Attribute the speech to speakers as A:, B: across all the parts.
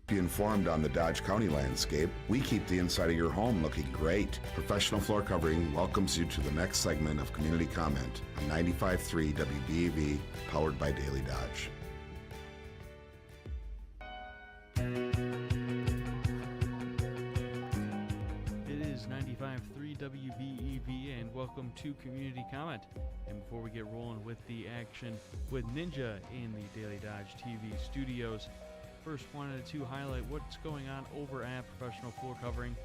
A: Be informed on the Dodge County landscape. We keep the inside of your home looking great. Professional Floor Covering welcomes you to the next segment of Community Comment on 95.3 WBEV, powered by Daily Dodge.
B: It is 95.3 WBEV, and welcome to Community Comment. And before we get rolling with the action with Ninja in the Daily Dodge TV studios, first wanted to highlight what's going on over at Professional Floor Covering.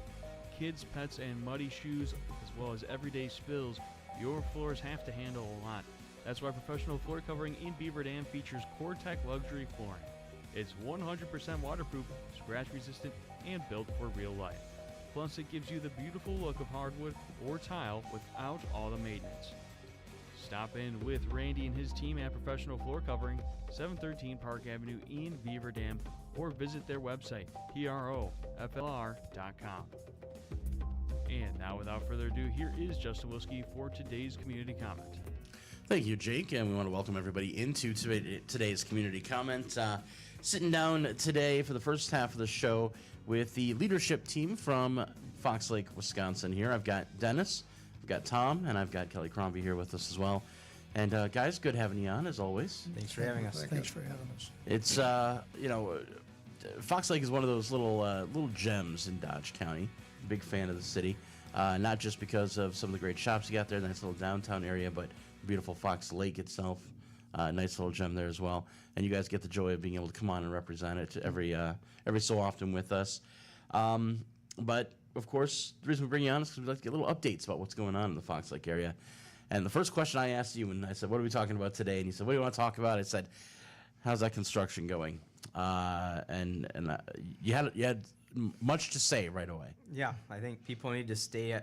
B: Kids, pets, and muddy shoes, as well as everyday spills, your floors have to handle a lot. That's why Professional Floor Covering in Beaver Dam features CoreTech luxury flooring. It's 100% waterproof, scratch resistant, and built for real life. Plus, it gives you the beautiful look of hardwood or tile without all the maintenance. Stop in with Randy and his team at Professional Floor Covering, 713 Park Avenue in Beaver Dam, or visit their website, proflr.com. And now, without further ado, here is Justin Wilski for today's Community Comment.
C: Thank you, Jake, and we want to welcome everybody into today's Community Comment. Sitting down today for the first half of the show with the leadership team from Fox Lake, Wisconsin here. I've got Dennis, I've got Tom, and I've got Kelly Crombie here with us as well. And guys, good having you on as always.
D: Thanks for having us.
E: Thanks for having us.
C: It's Fox Lake is one of those little gems in Dodge County. Big fan of the city, not just because of some of the great shops you got there, nice little downtown area, but beautiful Fox Lake itself. Nice little gem there as well. And you guys get the joy of being able to come on and represent it every so often with us. But of course, the reason we bring you on is because we'd like to get little updates about what's going on in the Fox Lake area. And the first question I asked you, and I said, "What are we talking about today?" And you said, "What do you want to talk about?" I said, "How's that construction going?" You had much to say right away.
D: Yeah, I think people need to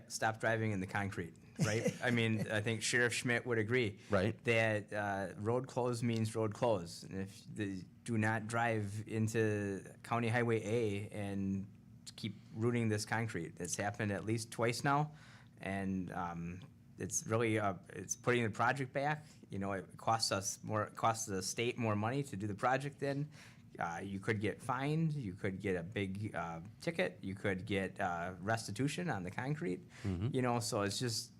D: stop driving in the concrete, right? I mean, I think Sheriff Schmidt would agree.
C: Right.
D: That road closed means road closed. And if they do not drive into County Highway A and keep rooting this concrete, it's happened at least twice now. And it's really, it's putting the project back. You know, it costs the state more money to do the project then. You could get fined, you could get a big ticket, you could get restitution on the concrete.
C: Mm-hmm.
D: You know, so it's just,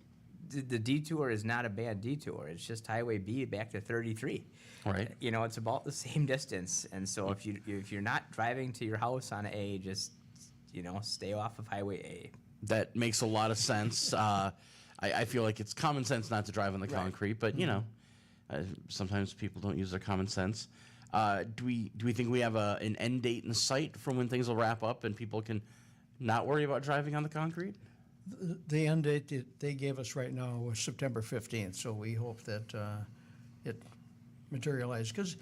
D: the detour is not a bad detour. It's just Highway B back to 33.
C: Right.
D: You know, it's about the same distance. And so if you're not driving to your house on A, just, you know, stay off of Highway A.
C: That makes a lot of sense. I feel like it's common sense not to drive on the concrete, but, you know, sometimes people don't use their common sense. Do we think we have an end date in sight for when things will wrap up and people can not worry about driving on the concrete?
E: The end date that they gave us right now was September 15th, so we hope that it materializes. Because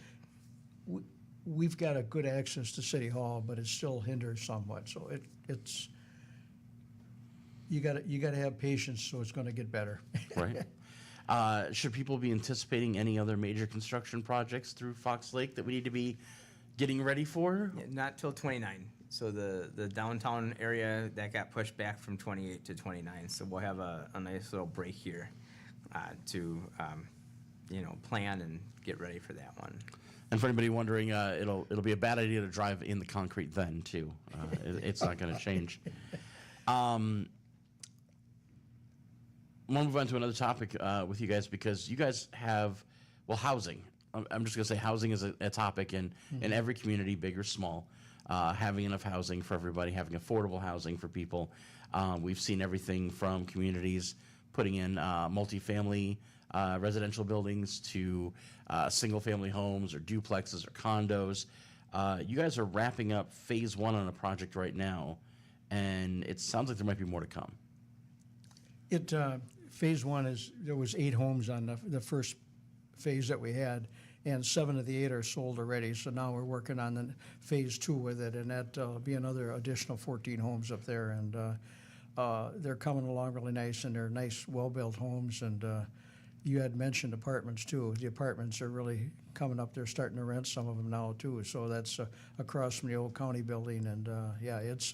E: we've got a good access to City Hall, but it still hinders somewhat. So it's you got to have patience, so it's going to get better.
C: Right. Should people be anticipating any other major construction projects through Fox Lake that we need to be getting ready for?
D: Yeah, not till 29. So the downtown area, that got pushed back from 28 to 29. So we'll have a nice little break here to plan and get ready for that one.
C: And for anybody wondering, it'll be a bad idea to drive in the concrete then too. It's not going to change. I want to move on to another topic with you guys because you guys have, housing. I'm just going to say housing is a topic in every community, big or small. Having enough housing for everybody, having affordable housing for people. We've seen everything from communities putting in multifamily residential buildings to single-family homes or duplexes or condos. You guys are wrapping up phase 1 on a project right now, and it sounds like there might be more to come.
E: Phase 1 there was 8 homes on the first phase that we had, and 7 of the 8 are sold already. So now we're working on the phase 2 with it, and that'll be another additional 14 homes up there. And they're coming along really nice, and they're nice, well-built homes. And you had mentioned apartments too. The apartments are really coming up. They're starting to rent some of them now too. So that's across from the old county building, and it's.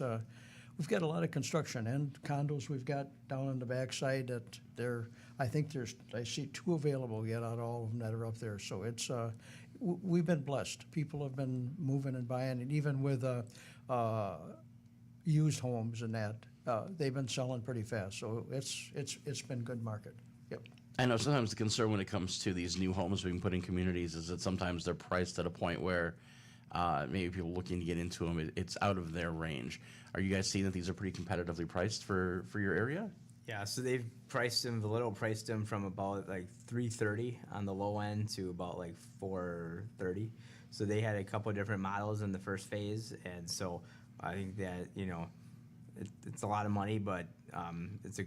E: We've got a lot of construction and condos we've got down on the backside that I see 2 available yet out of all of them that are up there. So it's, we've been blessed. People have been moving and buying, and even with used homes and that, they've been selling pretty fast, so it's been good market. Yep.
C: I know sometimes the concern when it comes to these new homes being put in communities is that sometimes they're priced at a point where maybe people looking to get into them, it's out of their range. Are you guys seeing that these are pretty competitively priced for your area?
D: Yeah, so they've priced them, Valito priced them from about like $330 on the low end to about like $430. So they had a couple of different models in the first phase, and so I think that, you know, it's a lot of money, but it's a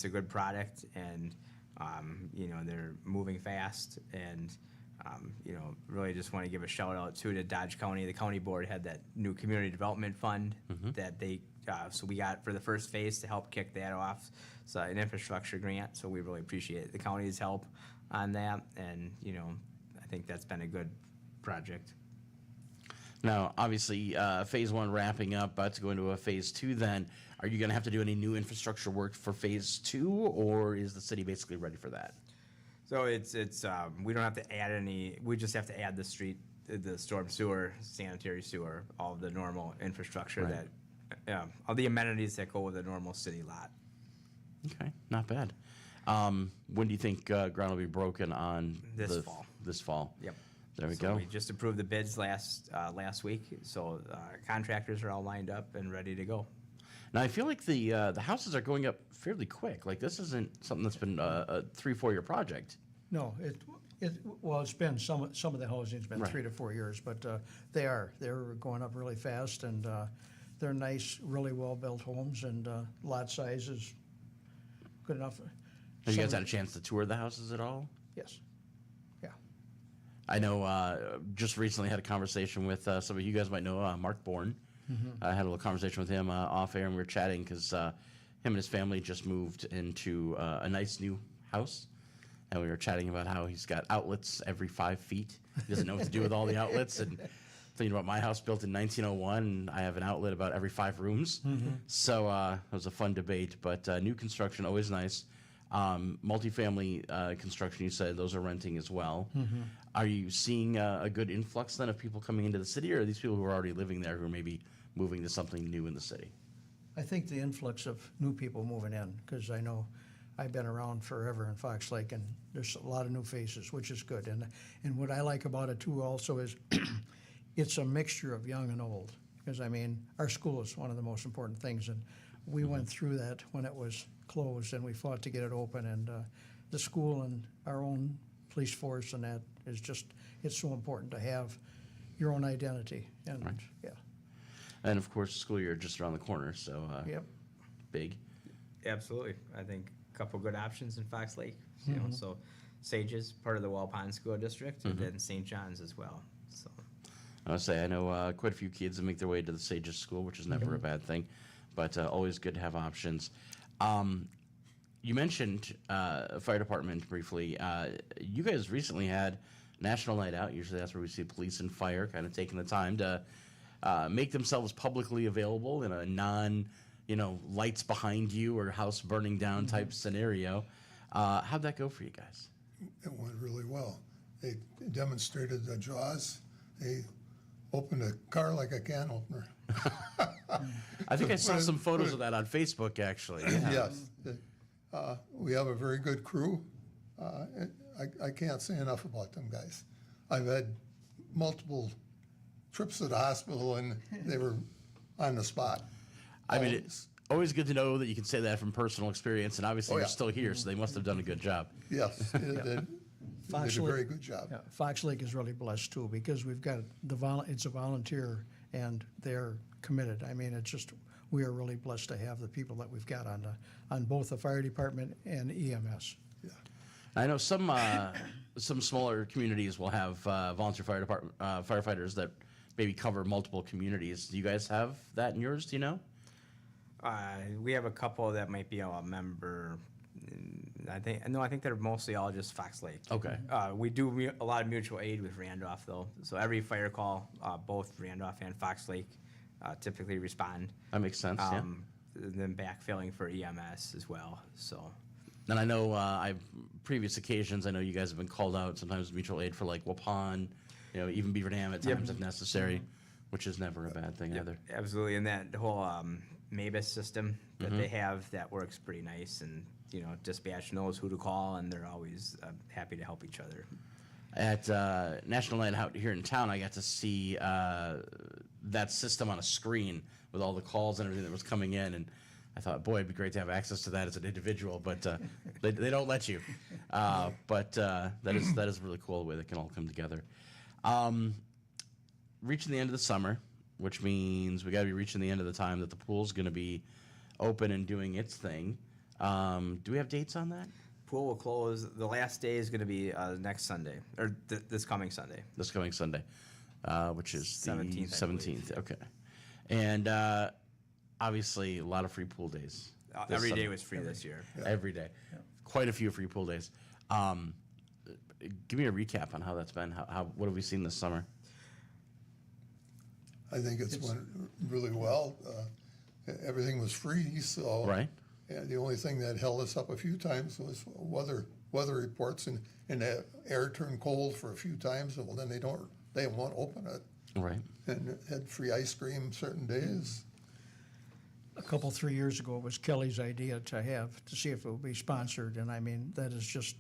D: good product, and you know, they're moving fast, and you know, really just want to give a shout out to Dodge County. The county board had that new community development fund that they so we got for the first phase to help kick that off. So an infrastructure grant. So we really appreciate the county's help on that, and you know, I think that's been a good project.
C: Now, obviously, phase one wrapping up, about to go into a phase two then. Are you going to have to do any new infrastructure work for phase two, or is the city basically ready for that?
D: So it's we don't have to add any, we just have to add the street, the storm sewer, sanitary sewer, all of the normal infrastructure
C: Right.
D: that, all the amenities that go with a normal city lot.
C: Okay, not bad. When do you think ground will be broken on
D: This fall.
C: This fall.
D: Yep.
C: There we
D: So
C: go.
D: we just approved the bids last week, so contractors are all lined up and ready to go.
C: Now I feel like the houses are going up fairly quick. Like this isn't something that's been a 3-4 year project.
E: No, well, it's been, some of the housing's been
C: Right.
E: 3 to 4 years, but they're going up really fast, and they're nice, really well-built homes, and lot size is good enough.
C: Have you guys
E: Some-
C: had a chance to tour the houses at all?
E: Yes, yeah.
C: I know. Just recently had a conversation with some of you guys might know Mark Bourne. I had a little conversation with him off air, and we were chatting because him and his family just moved into a nice new house, and we were chatting about how he's got outlets every 5 feet. He doesn't know what to do with all the outlets, and thinking about my house built in 1901, and I have an outlet about every 5 rooms. So it was a fun debate. But new construction always nice. Multifamily construction, you said those are renting as well. Are you seeing a good influx then of people coming into the city, or are these people who are already living there who are maybe moving to something new in the city?
E: I think the influx of new people moving in, because I know I've been around forever in Fox Lake, and there's a lot of new faces, which is good. And what I like about it too also is it's a mixture of young and old, because I mean, our school is one of the most important things, and we went through that when it was closed, and we fought to get it open, and the school and our own police force and that is just, it's so important to have your own identity, and
C: Right.
E: yeah,
C: And of course, school year just around the corner, so
E: yep.
C: big.
D: Absolutely. I think a couple good options in Fox Lake. You know, so Sage is part of the Wall Pond School District, and then St. John's as well. So
C: I would say I know quite a few kids that make their way to the Sages School, which is never a bad thing, but always good to have options. You mentioned fire department briefly. You guys recently had National Night Out. Usually that's where we see police and fire kind of taking the time to make themselves publicly available in a lights behind you or house burning down type scenario. How'd that go for you guys?
F: It went really well. They demonstrated the jaws. They opened a car like a can opener.
C: I think I saw some photos of that on Facebook, actually. Yeah.
F: Yes. We have a very good crew. I can't say enough about them guys. I've had multiple trips to the hospital, and they were on the spot.
C: I mean, it's always good to know that you can say that from personal experience, and obviously
F: Oh,
C: you're
F: yeah.
C: still here, so they must have done a good job.
F: Yes, they did a very good job.
E: Yeah, Fox Lake is really blessed too, because we've got it's a volunteer, and they're committed. I mean, it's just, we are really blessed to have the people that we've got on both the fire department and EMS.
F: Yeah.
C: I know some smaller communities will have volunteer fire department firefighters that maybe cover multiple communities. Do you guys have that in yours? Do you know?
D: we have a couple that might be a member. I think they're mostly all just Fox Lake.
C: Okay.
D: We do a lot of mutual aid with Randolph, though. So every fire call, both Randolph and Fox Lake typically respond.
C: That makes sense. Yeah.
D: Then backfilling for EMS as well. So
C: And I know previous occasions, I know you guys have been called out sometimes mutual aid for like Waupun, even Beaver Dam at times if necessary. which is never a bad thing either.
D: Absolutely, and that whole Mabus system that they have, that works pretty nice, and dispatch knows who to call, and they're always happy to help each other.
C: At National Night Out here in town, I got to see that system on a screen with all the calls and everything that was coming in, and I thought, boy, it'd be great to have access to that as an individual, but they don't let you. But that is really cool the way they can all come together. Reaching the end of the summer, which means we got to be reaching the end of the time that the pool's going to be open and doing its thing. Do we have dates on that?
D: Pool will close. The last day is going to be next Sunday, or this coming Sunday.
C: This coming Sunday, which is
D: 17th,
C: the
D: I believe.
C: 17th. Okay. And obviously, a lot of free pool days.
D: Every day was free this year.
C: Every day. Quite a few free pool days. Give me a recap on how that's been. What have we seen this summer?
F: I think it's went really well. Everything was free, so.
C: Right.
F: And the only thing that held us up a few times was weather reports, and the air turned cold for a few times, well, then they won't open it.
C: Right.
F: And had free ice cream certain days.
E: A couple, 3 years ago, it was Kelly's idea to see if it would be sponsored, and I mean, that is just,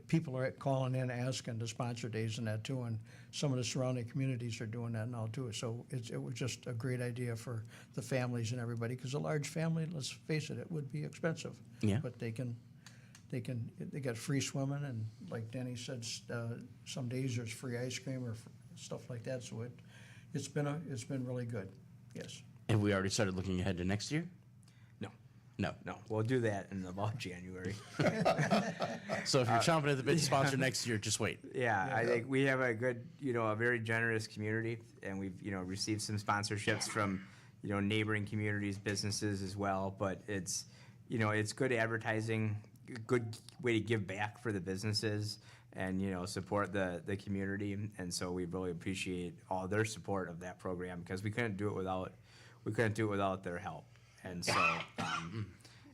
E: people are calling in asking to sponsor days and that too, and some of the surrounding communities are doing that now too. So it was just a great idea for the families and everybody, because a large family, let's face it, it would be expensive.
C: Yeah.
E: But they got free swimming, and like Denny said, some days there's free ice cream or stuff like that. So it's been really good. Yes.
C: Have we already started looking ahead to next year? No.
D: No, we'll do that in about January.
C: So if you're chomping at the bit to sponsor next year, just wait.
D: Yeah, I think we have a good, a very generous community, and we've, received some sponsorships from, neighboring communities, businesses as well. But it's, it's good advertising, good way to give back for the businesses, and support the community. And so we really appreciate all their support of that program, because we couldn't do it without their help. And so,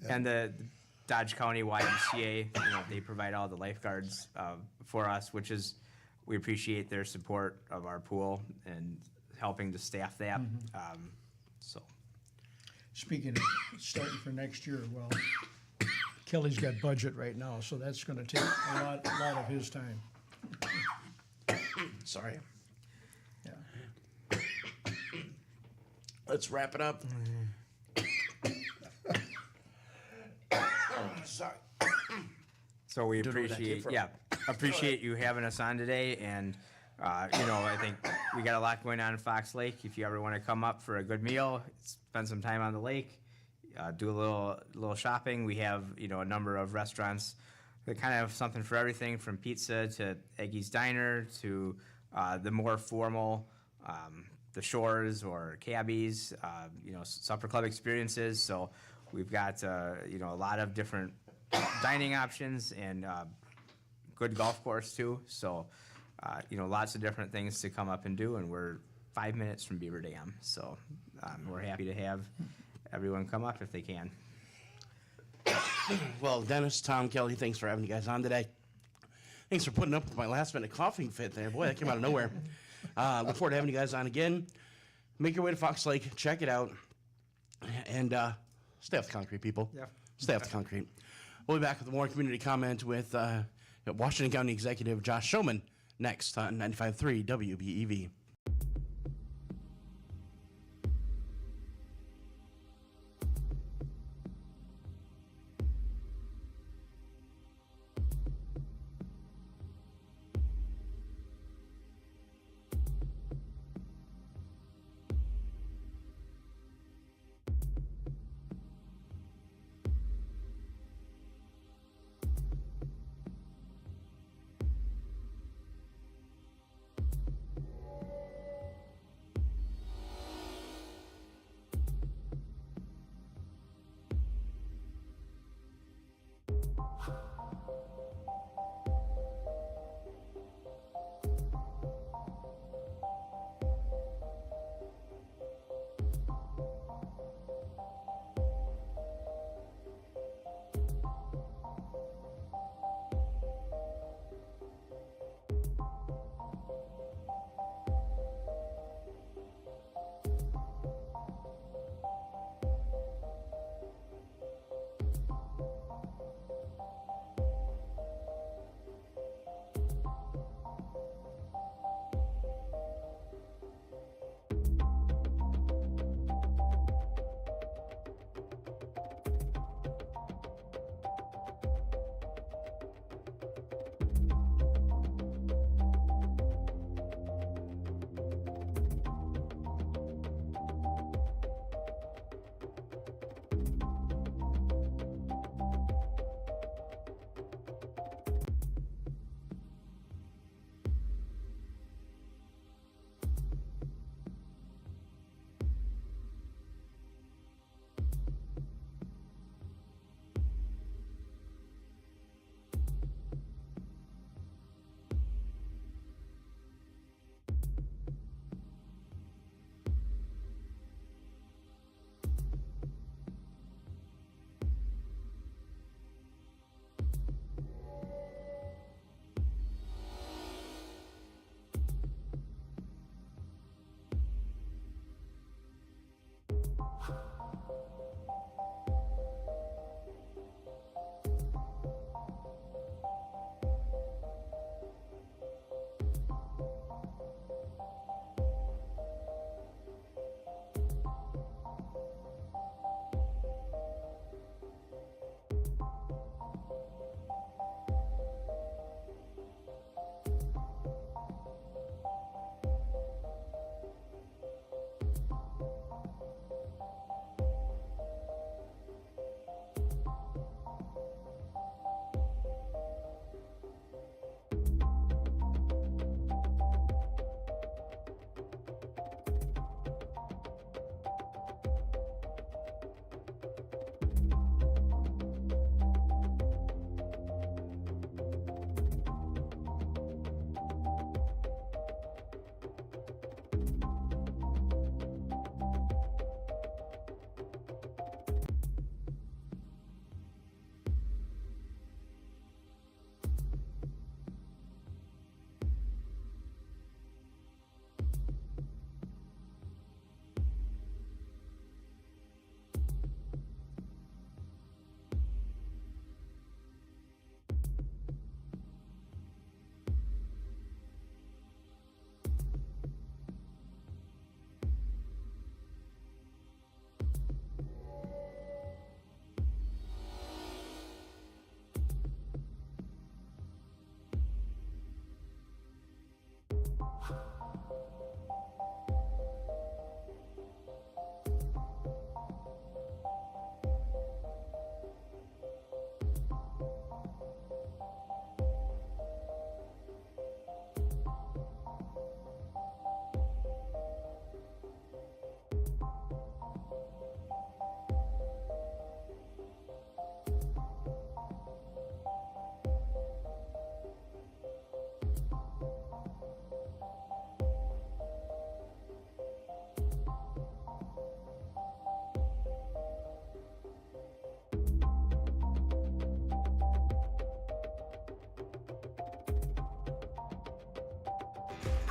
D: and the Dodge County YMCA, they provide all the lifeguards for us, we appreciate their support of our pool and helping to staff that. So,
E: Speaking of starting for next year, well, Kelly's got budget right now, so that's gonna take a lot of his time.
C: Sorry.
E: Yeah.
C: Let's wrap it up. Sorry.
D: So we
C: Don't know where that came
D: appreciate you having us on today, and I think we got a lot going on in Fox Lake. If you ever want to come up for a good meal, spend some time on the lake, do a little shopping. We have a number of restaurants that kind of have something for everything, from pizza to Eggie's Diner to the more formal, the Shores or Cabbies, supper club experiences. So we've got a lot of different dining options, and good golf course too. So lots of different things to come up and do, and we're 5 minutes from Beaver Dam. So we're happy to have everyone come up if they can.
C: Well, Dennis, Tom, Kelly, thanks for having you guys on today. Thanks for putting up with my last-minute coughing fit there. Boy, that came out of nowhere. Look forward to having you guys on again. Make your way to Fox Lake. Check it out. And stay off the concrete, people.
D: Yeah.
C: Stay off the concrete. We'll be back with more community comment with Washington County Executive Josh Schoemann next on 95.3 WBEV.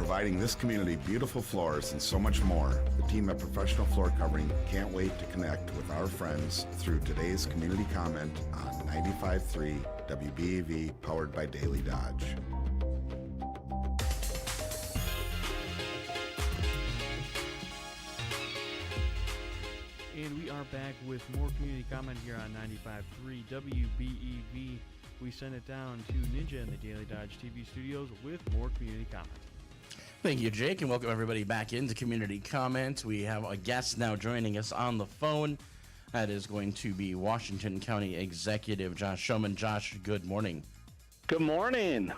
A: Providing this community beautiful floors and so much more, the team at Professional Floor Covering can't wait to connect with our friends through today's community comment on 95.3 WBEV, powered by Daily Dodge.
B: And we are back with more community comment here on 95.3 WBEV. We send it down to Ninja in the Daily Dodge TV studios with more community comment.
C: Thank you, Jake, and welcome everybody back into Community Comment. We have a guest now joining us on the phone. That is going to be Washington County Executive Josh Schoemann. Josh, good morning.
G: Good morning.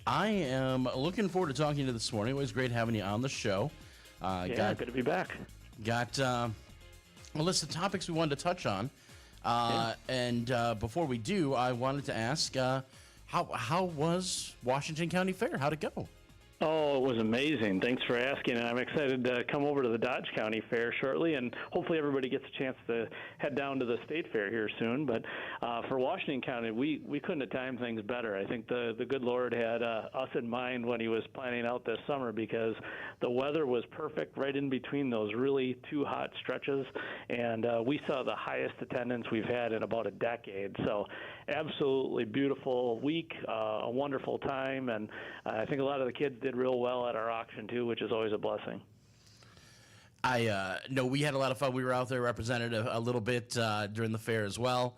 C: I am looking forward to talking to you this morning. It was great having you on the show.
G: Good to be back.
C: Got a list of topics we wanted to touch on. And before we do, I wanted to ask, how was Washington County Fair? How'd it go?
G: Oh, it was amazing. Thanks for asking. And I'm excited to come over to the Dodge County Fair shortly, and hopefully everybody gets a chance to head down to the State Fair here soon. But for Washington County, we couldn't have timed things better. I think the good Lord had us in mind when he was planning out this summer, because the weather was perfect right in between those really two hot stretches, and we saw the highest attendance we've had in about a decade. So absolutely beautiful week, a wonderful time, and I think a lot of the kids did real well at our auction too, which is always a blessing.
C: I know we had a lot of fun. We were out there represented a little bit during the fair as well,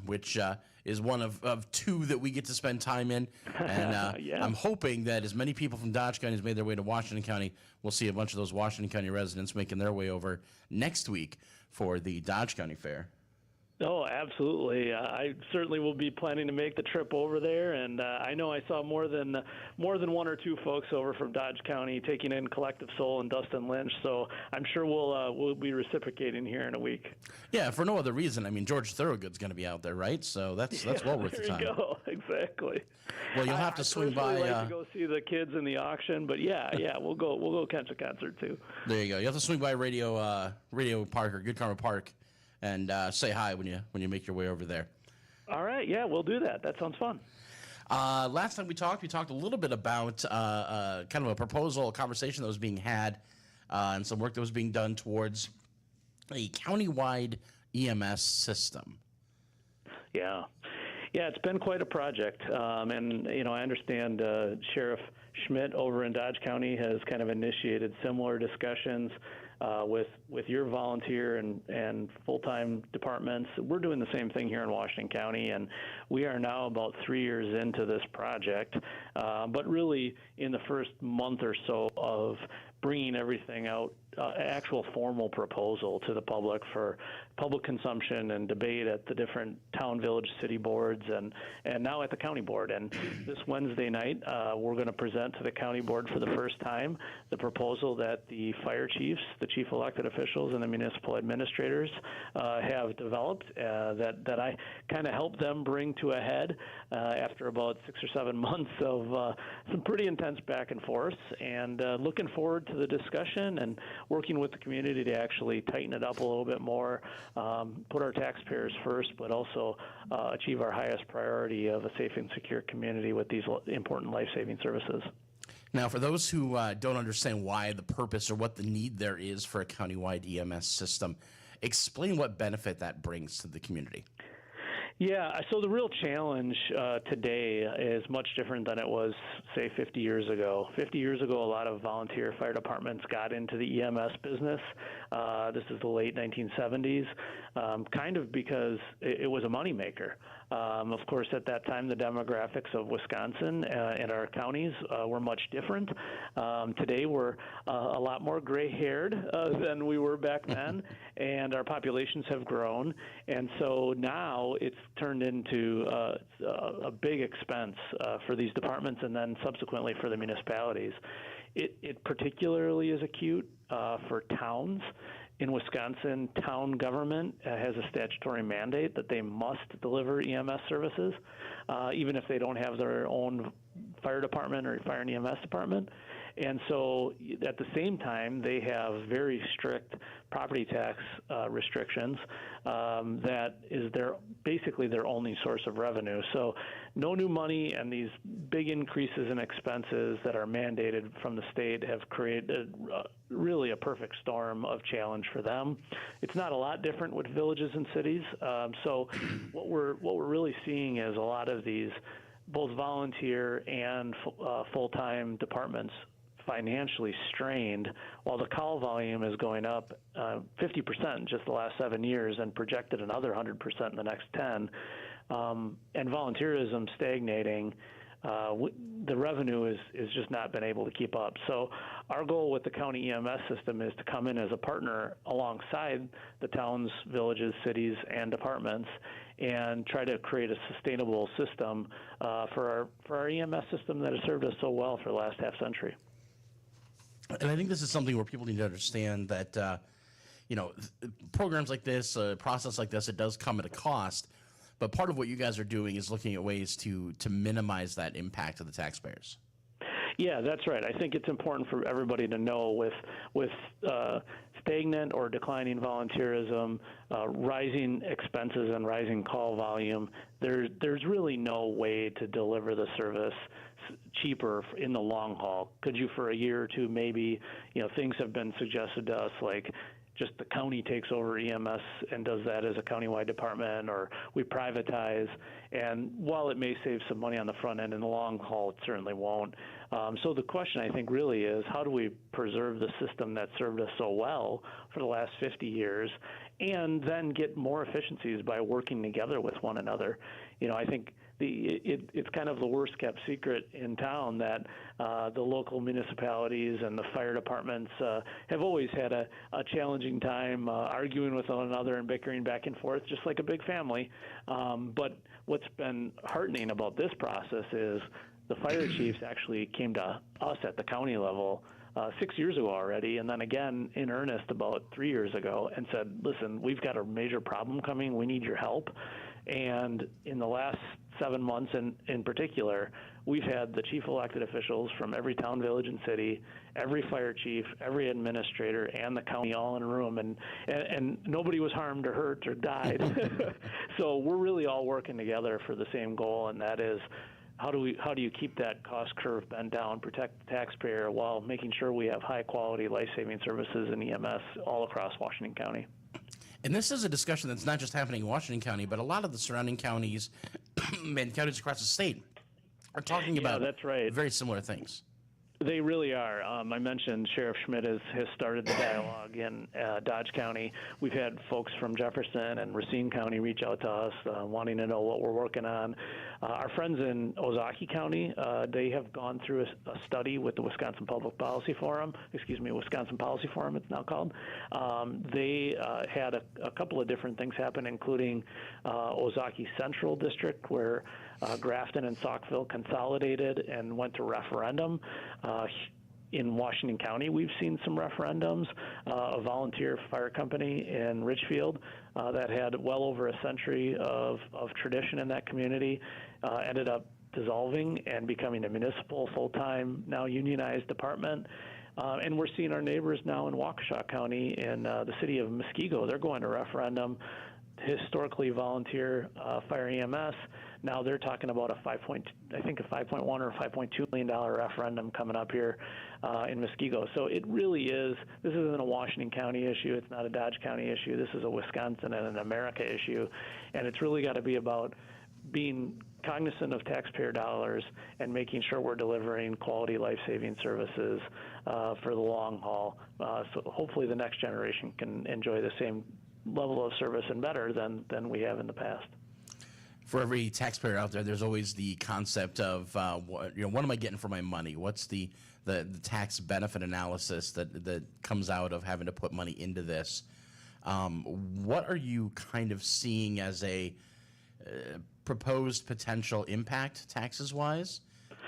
C: which is one of two that we get to spend time in. And
G: Yeah.
C: I'm hoping that as many people from Dodge County has made their way to Washington County, we'll see a bunch of those Washington County residents making their way over next week for the Dodge County Fair.
G: Oh, absolutely. I certainly will be planning to make the trip over there, and I know I saw more than one or two folks over from Dodge County taking in Collective Soul and Dustin Lynch. So I'm sure we'll be reciprocating here in a week.
C: Yeah, for no other reason. I mean, George Thorogood's going to be out there, right? So that's well worth the time.
G: There you go. Exactly.
C: Well, you'll have to swing by.
G: I'd like to go see the kids in the auction, but yeah, we'll go catch a concert too.
C: There you go. You have to swing by Radio Park or Good Karma Park and say hi when you make your way over there.
G: All right, yeah, we'll do that. That sounds fun.
C: Last time we talked a little bit about kind of a proposal, a conversation that was being had, and some work that was being done towards a countywide EMS system.
G: Yeah, it's been quite a project, and I understand Sheriff Schmidt over in Dodge County has kind of initiated similar discussions with your volunteer and full-time departments. We're doing the same thing here in Washington County, and we are now about 3 years into this project, but really in the first month or so of bringing everything out, actual formal proposal to the public for public consumption and debate at the different town, village, city boards, and now at the county board. And this Wednesday night, we're going to present to the county board for the first time the proposal that the fire chiefs, the chief elected officials, and the municipal administrators have developed that I kind of helped them bring to a head after about 6 or 7 months of some pretty intense back and forth, and looking forward to the discussion and working with the community to actually tighten it up a little bit more, put our taxpayers first, but also achieve our highest priority of a safe and secure community with these important life-saving services.
C: Now, for those who don't understand why the purpose or what the need there is for a countywide EMS system, explain what benefit that brings to the community.
G: Yeah, so the real challenge today is much different than it was, say, 50 years ago. 50 years ago, a lot of volunteer fire departments got into the EMS business. This is the late 1970s, kind of because it was a moneymaker. Of course, at that time, the demographics of Wisconsin and our counties were much different. Today, we're a lot more gray-haired than we were back then, and our populations have grown. And so now it's turned into a big expense for these departments and then subsequently for the municipalities. It particularly is acute for towns. In Wisconsin, town government has a statutory mandate that they must deliver EMS services, even if they don't have their own fire department or fire and EMS department. And so at the same time, they have very strict property tax restrictions that is their basically their only source of revenue. So no new money and these big increases in expenses that are mandated from the state have created really a perfect storm of challenge for them. It's not a lot different with villages and cities. So what we're really seeing is a lot of these both volunteer and full-time departments financially strained, while the call volume is going up 50% in just the last 7 years and projected another 100% in the next 10, and volunteerism stagnating. The revenue is just not been able to keep up. So our goal with the county EMS system is to come in as a partner alongside the towns, villages, cities, and departments, and try to create a sustainable system for our EMS system that has served us so well for the last half century.
C: And I think this is something where people need to understand that, programs like this, a process like this, it does come at a cost. But part of what you guys are doing is looking at ways to minimize that impact to the taxpayers.
G: Yeah, that's right. I think it's important for everybody to know with stagnant or declining volunteerism, rising expenses and rising call volume, there's really no way to deliver the service cheaper in the long haul. Could you for a year or two maybe, things have been suggested to us like just the county takes over EMS and does that as a countywide department, or we privatize. And while it may save some money on the front end, in the long haul, it certainly won't. So the question, I think, really is how do we preserve the system that served us so well for the last 50 years and then get more efficiencies by working together with one another? I think it's kind of the worst kept secret in town that the local municipalities and the fire departments have always had a challenging time arguing with one another and bickering back and forth, just like a big family. But what's been heartening about this process is the fire chiefs actually came to us at the county level 6 years ago already, and then again in earnest about 3 years ago, and said, listen, we've got a major problem coming. We need your help. And in the last 7 months in particular, we've had the chief elected officials from every town, village, and city, every fire chief, every administrator, and the county all in a room, and nobody was harmed or hurt or died. So we're really all working together for the same goal, and that is how do you keep that cost curve bent down, protect the taxpayer while making sure we have high-quality life-saving services in EMS all across Washington County.
C: And this is a discussion that's not just happening in Washington County, but a lot of the surrounding counties and counties across the state are talking about
G: that's right.
C: very similar things.
G: They really are. I mentioned Sheriff Schmidt has started the dialogue in Dodge County. We've had folks from Jefferson and Racine County reach out to us wanting to know what we're working on. Our friends in Ozaukee County, they have gone through a study with the Wisconsin Policy Forum it's now called. They had a couple of different things happen, including Ozaukee Central District, where Grafton and Saukville consolidated and went to referendum. In Washington County, we've seen some referendums. A volunteer fire company in Richfield that had well over a century of tradition in that community ended up dissolving and becoming a municipal, full-time, now unionized department. And we're seeing our neighbors now in Waukesha County in the city of Muskego. They're going to referendum. Historically volunteer fire EMS. Now they're talking about a 5.1 or $5.2 million referendum coming up here in Muskego. So it really is. This isn't a Washington County issue. It's not a Dodge County issue. This is a Wisconsin and an America issue, and it's really got to be about being cognizant of taxpayer dollars and making sure we're delivering quality life-saving services for the long haul. So hopefully the next generation can enjoy the same level of service and better than we have in the past.
C: For every taxpayer out there, there's always the concept of what am I getting for my money? What's the tax benefit analysis that comes out of having to put money into this? What are you kind of seeing as a proposed potential impact taxes wise?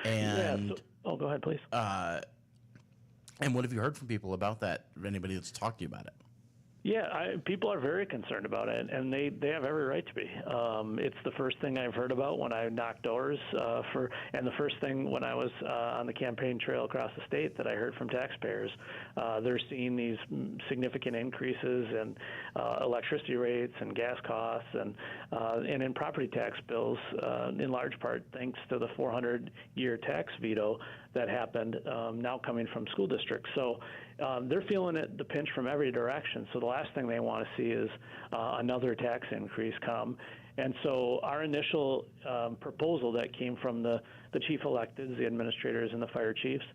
C: And
G: go ahead, please.
C: And what have you heard from people about that? Anybody that's talked to you about it?
G: Yeah, people are very concerned about it, and they have every right to be. It's the first thing I've heard about when I knocked doors and the first thing when I was on the campaign trail across the state that I heard from taxpayers. They're seeing these significant increases in electricity rates and gas costs and in property tax bills, in large part thanks to the 400-year tax veto that happened now coming from school districts. So they're feeling the pinch from every direction. So the last thing they want to see is another tax increase come. And so our initial proposal that came from the chief electeds, the administrators, and the fire chiefs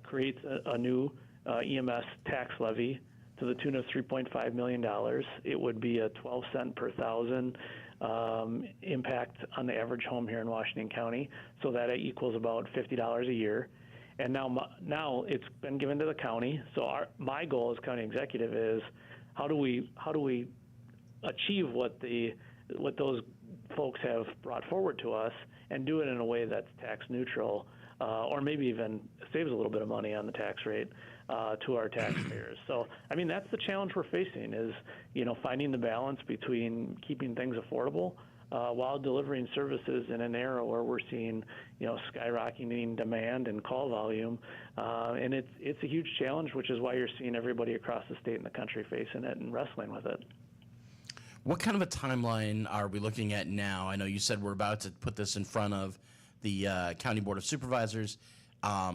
G: creates a new EMS tax levy to the tune of $3.5 million. It would be a 12 cent per thousand impact on the average home here in Washington County, so that it equals about $50 a year. And now it's been given to the county. So my goal as county executive is how do we achieve what those folks have brought forward to us and do it in a way that's tax neutral, or maybe even saves a little bit of money on the tax rate to our taxpayers. So, I mean, that's the challenge we're facing is, finding the balance between keeping things affordable while delivering services in an era where we're seeing, skyrocketing demand and call volume. And it's a huge challenge, which is why you're seeing everybody across the state and the country facing it and wrestling with it.
C: What kind of a timeline are we looking at now? I know you said we're about to put this in front of the County Board of Supervisors. What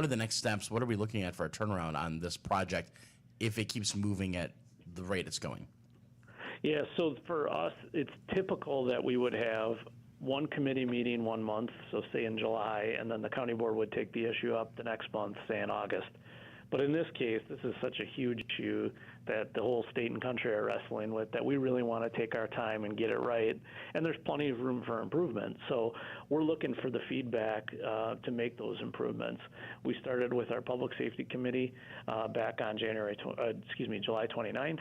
C: are the next steps? What are we looking at for a turnaround on this project if it keeps moving at the rate it's going?
G: Yeah, so for us, it's typical that we would have one committee meeting 1 month, so say in July, and then the county board would take the issue up the next month, say in August. But in this case, this is such a huge issue that the whole state and country are wrestling with that we really want to take our time and get it right. And there's plenty of room for improvement. So we're looking for the feedback to make those improvements. We started with our Public Safety Committee back on July 29th.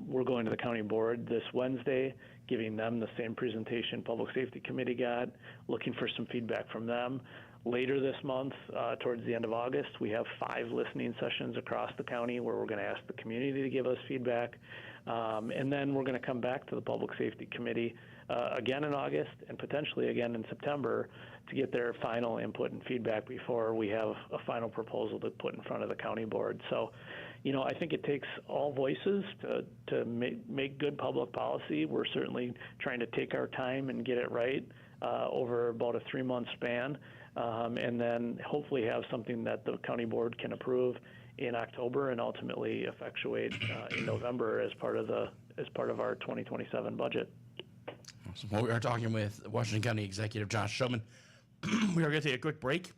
G: We're going to the county board this Wednesday, giving them the same presentation Public Safety Committee got, looking for some feedback from them. Later this month, towards the end of August, we have 5 listening sessions across the county where we're going to ask the community to give us feedback. And then we're going to come back to the Public Safety Committee again in August and potentially again in September to get their final input and feedback before we have a final proposal to put in front of the county board. So, I think it takes all voices to make good public policy. We're certainly trying to take our time and get it right over about a 3-month span. And then hopefully have something that the county board can approve in October and ultimately effectuate in November as part of our 2027 budget.
C: So we are talking with Washington County Executive Josh Schoemann. We are going to take a quick break.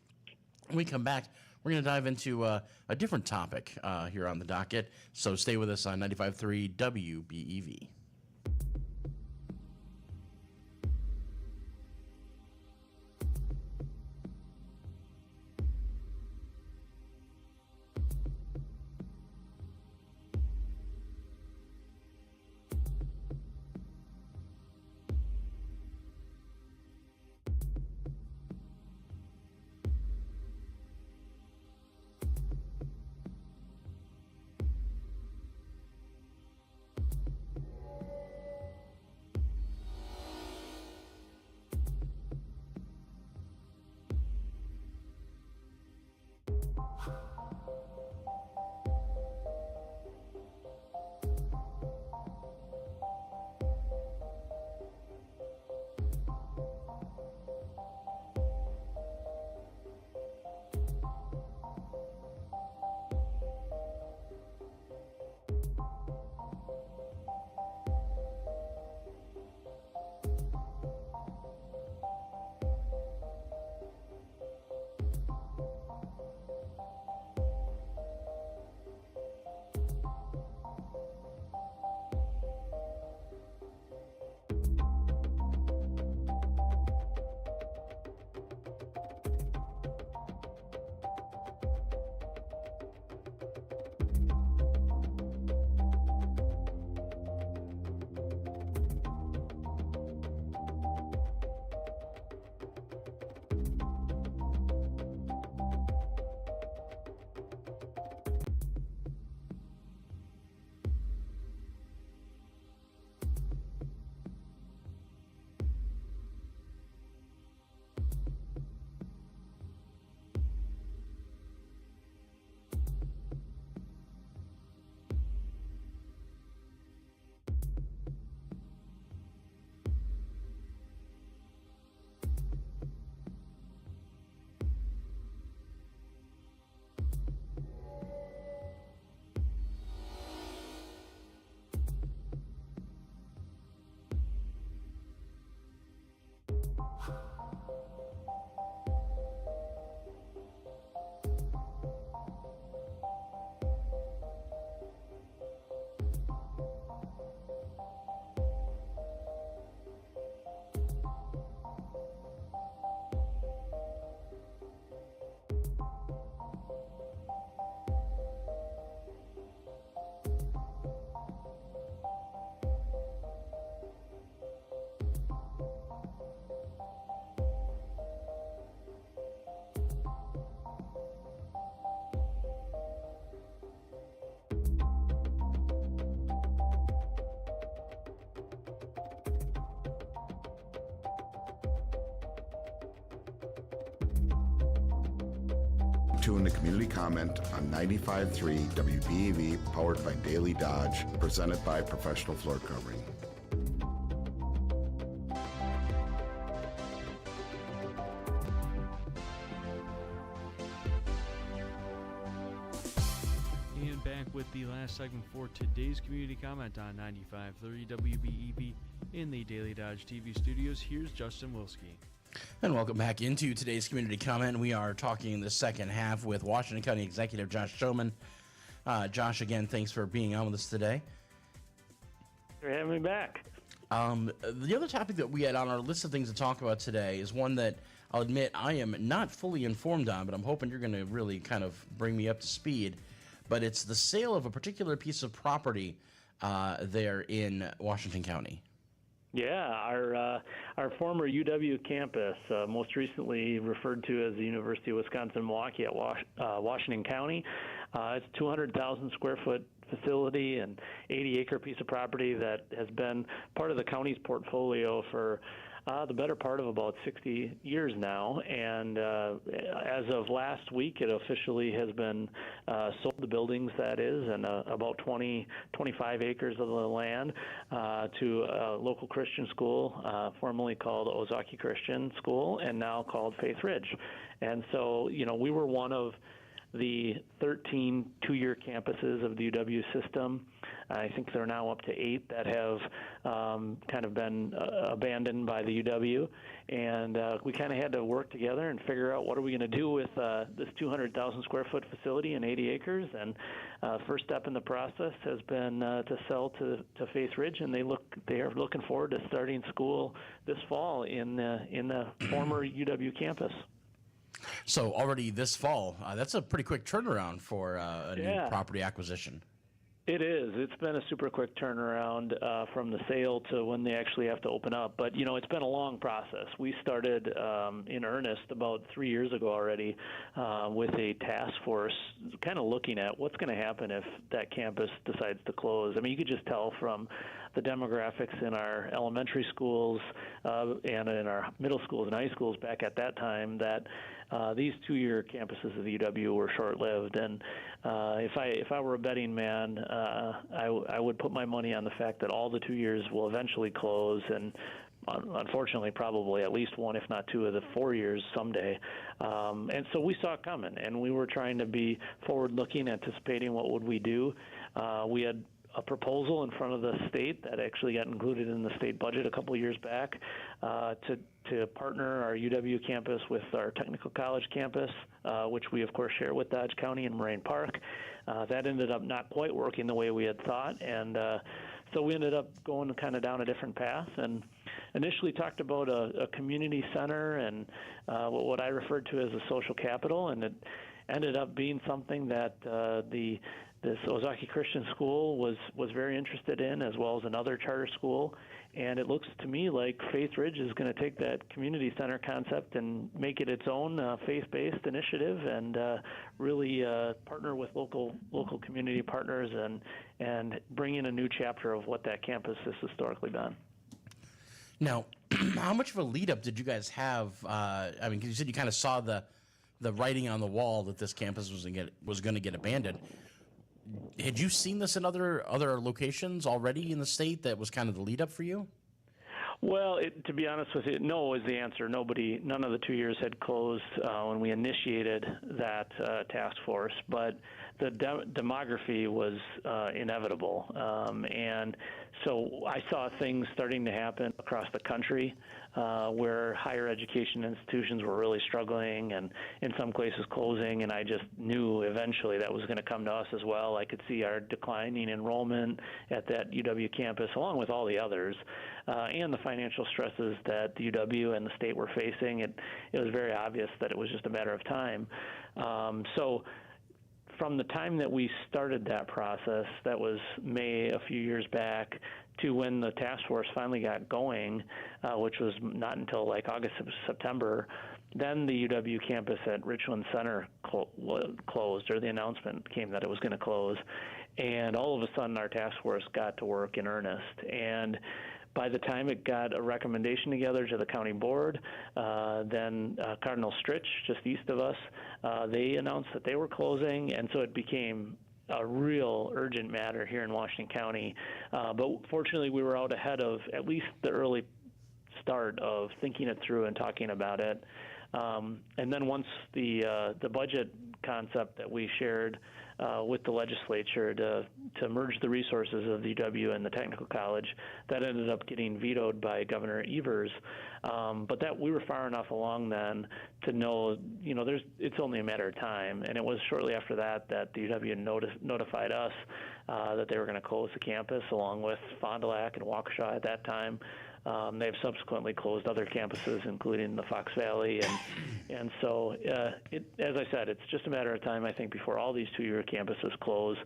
C: When we come back, we're going to dive into a different topic here on the docket. So stay with us on 95.3 WBEV.
A: tuned to Community Comment on 95.3 WBEV, powered by Daily Dodge, presented by Professional Floor Covering.
B: And back with the last segment for today's Community Comment on 95.3 WBEV in the Daily Dodge TV studios. Here's Justin Wilski.
C: And welcome back into today's Community Comment. We are talking in the second half with Washington County Executive Josh Schoemann. Josh, again, thanks for being on with us today.
G: Thanks for having me back.
C: The other topic that we had on our list of things to talk about today is one that I'll admit I am not fully informed on, but I'm hoping you're going to really kind of bring me up to speed. But it's the sale of a particular piece of property there in Washington County.
G: Yeah, our former UW campus, most recently referred to as the University of Wisconsin-Milwaukee at Washington County. It's a 200,000 square foot facility and 80-acre piece of property that has been part of the county's portfolio for the better part of about 60 years now, and as of last week, it officially has been sold, the buildings that is, and about 25 acres of the land to a local Christian school, formerly called Ozaki Christian School, and now called Faith Ridge. And so, we were one of the 13 two-year campuses of the UW system. I think they're now up to 8 that have kind of been abandoned by the UW, and we kind of had to work together and figure out what are we going to do with this 200,000 square foot facility and 80 acres. And first step in the process has been to sell to Faith Ridge, and they are looking forward to starting school this fall in the former UW campus.
C: So already this fall, that's a pretty quick turnaround for a new property acquisition.
G: It is. It's been a super quick turnaround from the sale to when they actually have to open up. But, it's been a long process. We started in earnest about 3 years ago already with a task force kind of looking at what's going to happen if that campus decides to close. I mean, you could just tell from the demographics in our elementary schools and in our middle schools and high schools back at that time that these two-year campuses of the UW were short-lived. And if I were a betting man, I would put my money on the fact that all the 2 years will eventually close, and unfortunately probably at least one, if not two, of the 4 years someday. And so we saw it coming, and we were trying to be forward-looking, anticipating what would we do. We had a proposal in front of the state that actually got included in the state budget a couple of years back to partner our UW campus with our technical college campus, which we of course share with Dodge County and Moraine Park. That ended up not quite working the way we had thought, and so we ended up going kind of down a different path, and initially talked about a community center and what I referred to as a social capital, and it ended up being something that this Ozaki Christian School was very interested in, as well as another charter school. And it looks to me like Faith Ridge is going to take that community center concept and make it its own faith-based initiative, and really partner with local community partners and bring in a new chapter of what that campus has historically been.
C: Now, how much of a lead-up did you guys have? I mean, 'cause you said you kind of saw the writing on the wall that this campus was going to get abandoned. Had you seen this in other locations already in the state that was kind of the lead up for you?
G: Well, to be honest with you, no is the answer. None of the 2 years had closed when we initiated that task force, but the demography was inevitable. And so I saw things starting to happen across the country where higher education institutions were really struggling and in some cases closing, and I just knew eventually that was going to come to us as well. I could see our declining enrollment at that UW campus, along with all the others, and the financial stresses that the UW and the state were facing. It was very obvious that it was just a matter of time. So from the time that we started that process, that was May a few years back, to when the task force finally got going, which was not until like August, September, then the UW campus at Richland Center closed, or the announcement came that it was going to close. And all of a sudden, our task force got to work in earnest. And by the time it got a recommendation together to the county board, then Cardinal Stritch, just east of us, they announced that they were closing, and so it became a real urgent matter here in Washington County. But fortunately, we were out ahead of at least the early start of thinking it through and talking about it. And then once the budget concept that we shared with the legislature to merge the resources of the UW and the Technical College, that ended up getting vetoed by Governor Evers. But that we were far enough along then to know, it's only a matter of time. And it was shortly after that the UW notified us that they were going to close the campus, along with Fond du Lac and Waukesha at that time. They've subsequently closed other campuses, including the Fox Valley, and so as I said, it's just a matter of time, I think, before all these two-year campuses close.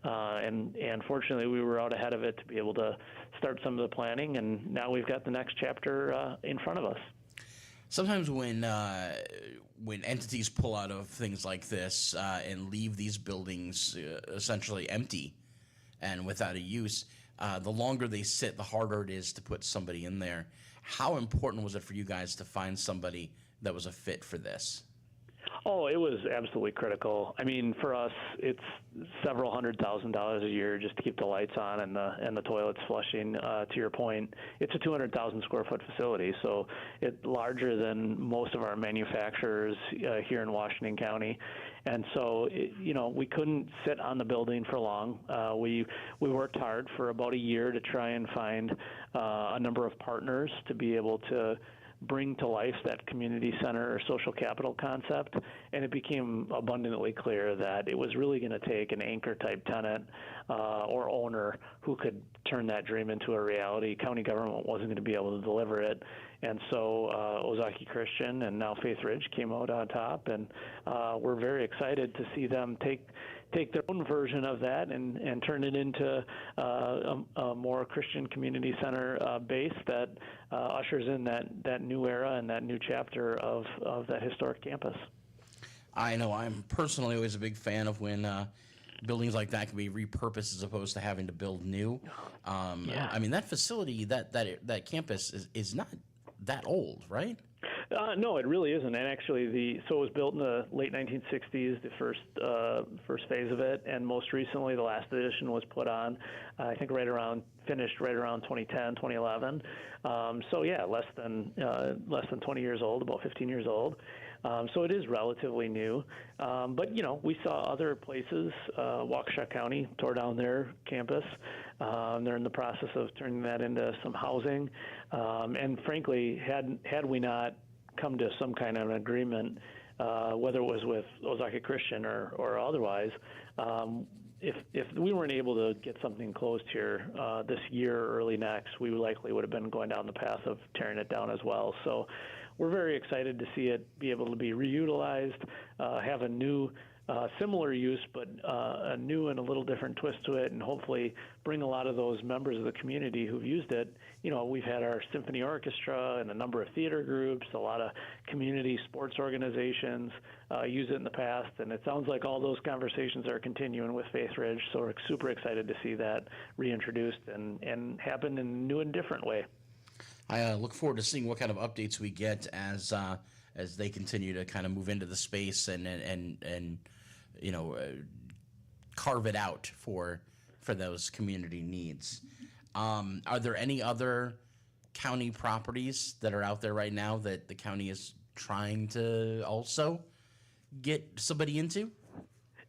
G: And fortunately, we were out ahead of it to be able to start some of the planning, and now we've got the next chapter in front of us.
C: Sometimes when entities pull out of things like this and leave these buildings essentially empty and without a use, the longer they sit, the harder it is to put somebody in there. How important was it for you guys to find somebody that was a fit for this?
G: Oh, it was absolutely critical. I mean, for us, it's several $100,000 a year just to keep the lights on and the toilets flushing. To your point, it's a 200,000 square foot facility, so it's larger than most of our manufacturers here in Washington County. And so, we couldn't sit on the building for long. We worked hard for about a year to try and find a number of partners to be able to bring to life that community center or social capital concept, and it became abundantly clear that it was really going to take an anchor type tenant or owner who could turn that dream into a reality. County government wasn't going to be able to deliver it, and so Ozaki Christian and now Faith Ridge came out on top, and we're very excited to see them take their own version of that and turn it into a more Christian community center base that ushers in that new era and that new chapter of that historic campus.
C: I know I'm personally always a big fan of when buildings like that can be repurposed as opposed to having to build new.
G: Yeah.
C: I mean, that facility, that campus is not that old, right?
G: No, it really isn't. And actually, so it was built in the late 1960s, the first phase of it, and most recently, the last edition was put on, I think, finished right around 2010, 2011. So yeah, less than 20 years old, about 15 years old. So it is relatively new. But we saw other places. Waukesha County tore down their campus. They're in the process of turning that into some housing. And frankly, had we not come to some kind of an agreement, whether it was with Ozaki Christian or otherwise, if we weren't able to get something closed here this year or early next, we likely would have been going down the path of tearing it down as well. So we're very excited to see it be able to be reutilized, have a new similar use, but a new and a little different twist to it, and hopefully bring a lot of those members of the community who've used it. We've had our symphony orchestra and a number of theater groups, a lot of community sports organizations use it in the past, and it sounds like all those conversations are continuing with Faith Ridge, so we're super excited to see that reintroduced and happen in a new and different way.
C: I look forward to seeing what kind of updates we get as they continue to kind of move into the space and carve it out for those community needs. Are there any other county properties that are out there right now that the county is trying to also get somebody into?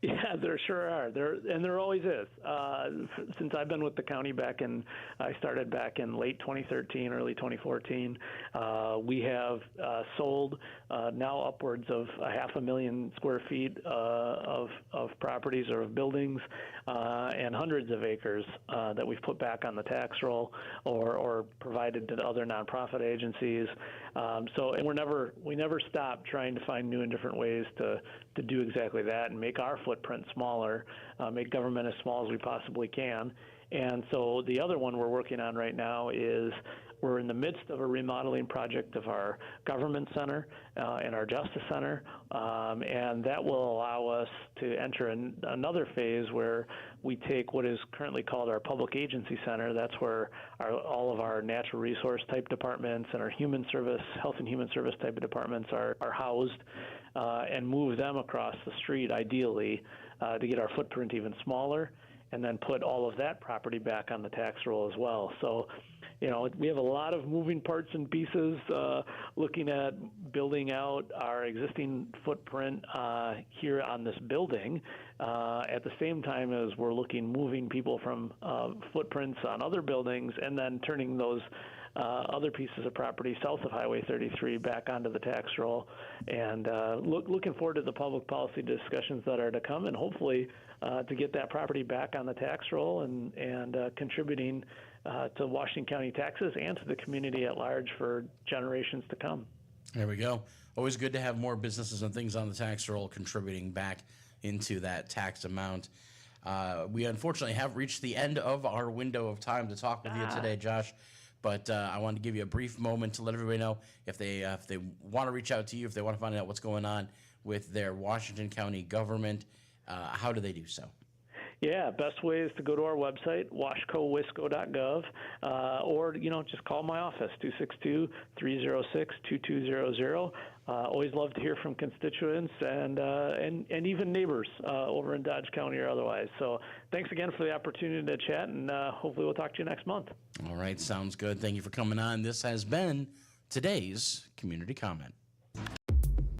G: Yeah, there sure are. There always is. Since I've been with the county I started back in late 2013, early 2014. We have sold now upwards of 500,000 square feet of properties or of buildings and hundreds of acres that we've put back on the tax roll or provided to other nonprofit agencies. And we never stop trying to find new and different ways to do exactly that and make our footprint smaller, make government as small as we possibly can. And so the other one we're working on right now is We're in the midst of a remodeling project of our government center and our justice center, and that will allow us to enter another phase where we take what is currently called our public agency center. That's where all of our natural resource type departments and our human service, health and human service type of departments are housed, and move them across the street, ideally, to get our footprint even smaller, and then put all of that property back on the tax roll as well. So, we have a lot of moving parts and pieces, looking at building out our existing footprint here on this building, at the same time as we're moving people from footprints on other buildings, and then turning those other pieces of property south of Highway 33 back onto the tax roll, and looking forward to the public policy discussions that are to come, and hopefully to get that property back on the tax roll and contributing to Washington County taxes and to the community at large for generations to come.
C: There we go. Always good to have more businesses and things on the tax roll contributing back into that tax amount. We unfortunately have reached the end of our window of time to talk with you today, Josh. But I wanted to give you a brief moment to let everybody know if they want to reach out to you, if they want to find out what's going on with their Washington County government, how do they do so?
G: Yeah, best way is to go to our website, washcowisco.gov, or, just call my office, 262-306-2200. Always love to hear from constituents and even neighbors over in Dodge County or otherwise. So thanks again for the opportunity to chat, and hopefully we'll talk to you next month.
C: All right, sounds good. Thank you for coming on. This has been today's Community Comment.